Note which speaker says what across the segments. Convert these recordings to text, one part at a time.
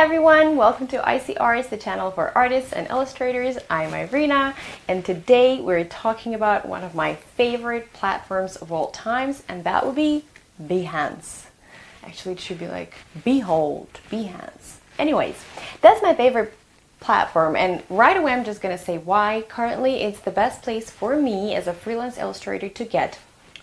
Speaker 1: everyone, welcome to ICRs, the channel for artists and illustrators. I'm Irina, and today we're talking about one of my favorite platforms of all times, and that would be Behance. Actually, it should be like Behold, Behance. Anyways, that's my favorite platform, and right away I'm just gonna say why. Currently, it's the best place for me as a freelance illustrator to get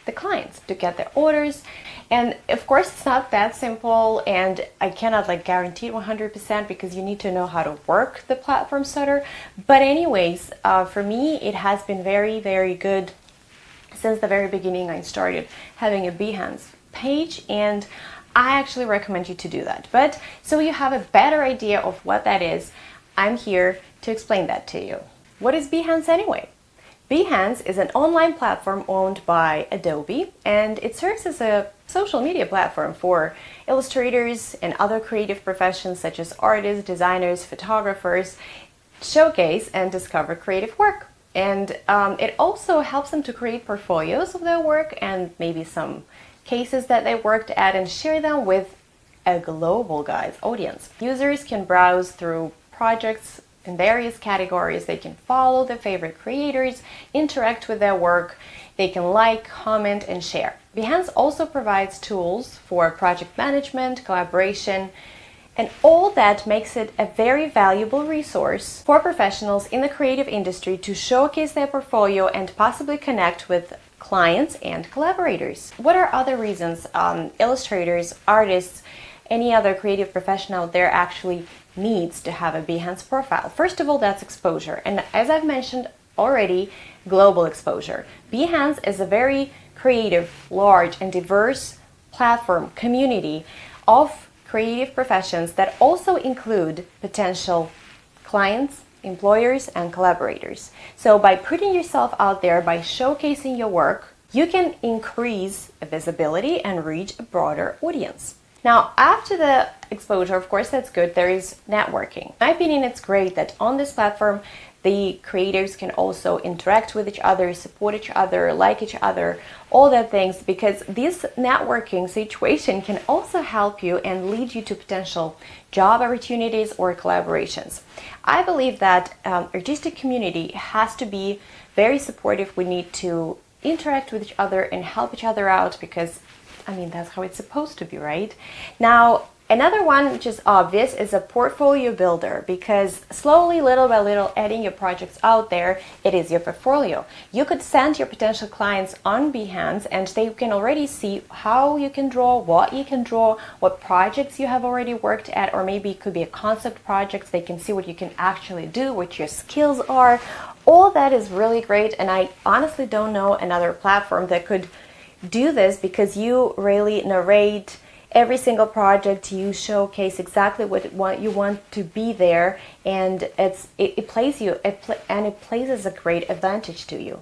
Speaker 1: the clients, to get their orders. And of course it's not that simple, and I cannot guarantee it 100% because you need to know how to work the platform stutter. But anyways, for me it has been very good since the very beginning. I started having a Behance page, and I actually recommend you to do that. But so you have a better idea of what that is, I'm here to explain that to you. What is Behance anyway? Behance is an online platform owned by Adobe, and it serves as a social media platform for illustrators and other creative professions such as artists, designers, photographers, showcase and discover creative work. And it also helps them to create portfolios of their work and maybe some cases that they worked at and share them with a global audience. Users can browse through projects in various categories. They can follow their favorite creators, interact with their work, they can like, comment, and share. Behance also provides tools for project management, collaboration, and all that makes it a very valuable resource for professionals in the creative industry to showcase their portfolio and possibly connect with clients and collaborators. What are other reasons illustrators, artists, any other creative professional out there actually needs to have a Behance profile? First of all, that's exposure. And as I've mentioned already, global exposure. Behance is a very creative, large, and diverse platform community of creative professions that also include potential clients, employers, and collaborators. So by putting yourself out there, by showcasing your work, you can increase visibility and reach a broader audience. Now, after the exposure, of course, that's good, there is networking. In my opinion, it's great that on this platform, the creators can also interact with each other, support each other, like each other, all that things, because this networking situation can also help you and lead you to potential job opportunities or collaborations. I believe that artistic community has to be very supportive. We need to interact with each other and help each other out because that's how it's supposed to be, right? Now, another one which is obvious is a portfolio builder, because slowly, little by little, adding your projects out there, it is your portfolio. You could send your potential clients on Behance and they can already see how you can draw, what you can draw, what projects you have already worked at, or maybe it could be a concept project. They can see what you can actually do, what your skills are. All that is really great, and I honestly don't know another platform that could do this, because you really narrate every single project, you showcase exactly what you want to be there, and it places a great advantage to you.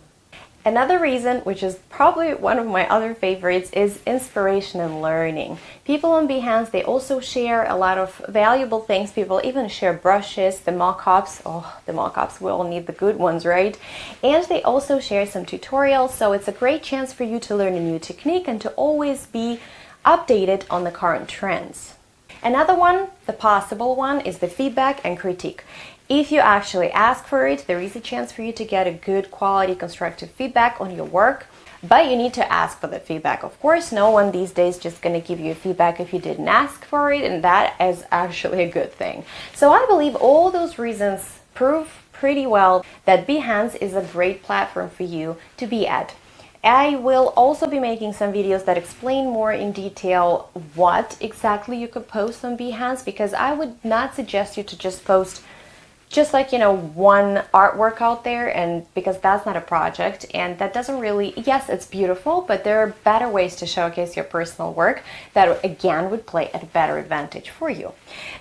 Speaker 1: Another reason, which is probably one of my other favorites, is inspiration and learning. People on Behance, they also share a lot of valuable things. People even share brushes, the mock-ups. Oh, the mock-ups, we all need the good ones, right? And they also share some tutorials, so it's a great chance for you to learn a new technique and to always be updated on the current trends. Another one, the possible one, is the feedback and critique. If you actually ask for it, there is a chance for you to get a good quality constructive feedback on your work, but you need to ask for the feedback. Of course, no one these days just going to give you feedback if you didn't ask for it, and that is actually a good thing. So I believe all those reasons prove pretty well that Behance is a great platform for you to be at. I will also be making some videos that explain more in detail what exactly you could post on Behance, because I would not suggest you to just post one artwork out there, and because that's not a project, and that doesn't really, yes, it's beautiful, but there are better ways to showcase your personal work that again would play at a better advantage for you.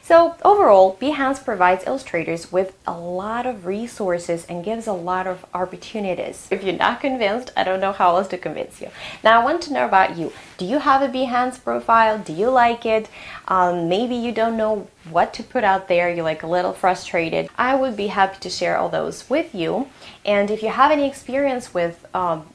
Speaker 1: So overall, Behance provides illustrators with a lot of resources and gives a lot of opportunities. If you're not convinced, I don't know how else to convince you. Now I want to know about you. Do you have a Behance profile? Do you like it? Maybe you don't know what to put out there. You're like a little frustrated. I would be happy to share all those with you. And if you have any experience with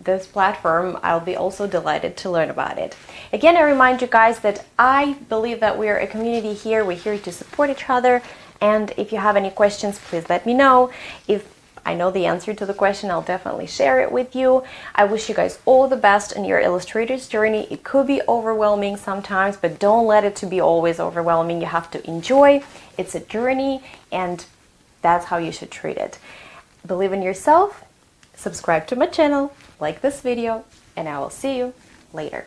Speaker 1: this platform, I'll be also delighted to learn about it. Again, I remind you guys that I believe that we're a community here. We're here to support each other. And if you have any questions, please let me know. If I know the answer to the question, I'll definitely share it with you. I wish you guys all the best in your Illustrator's journey. It could be overwhelming sometimes, but don't let it to be always overwhelming. You have to enjoy. It's a journey, and that's how you should treat it. Believe in yourself, subscribe to my channel, like this video, and I will see you later.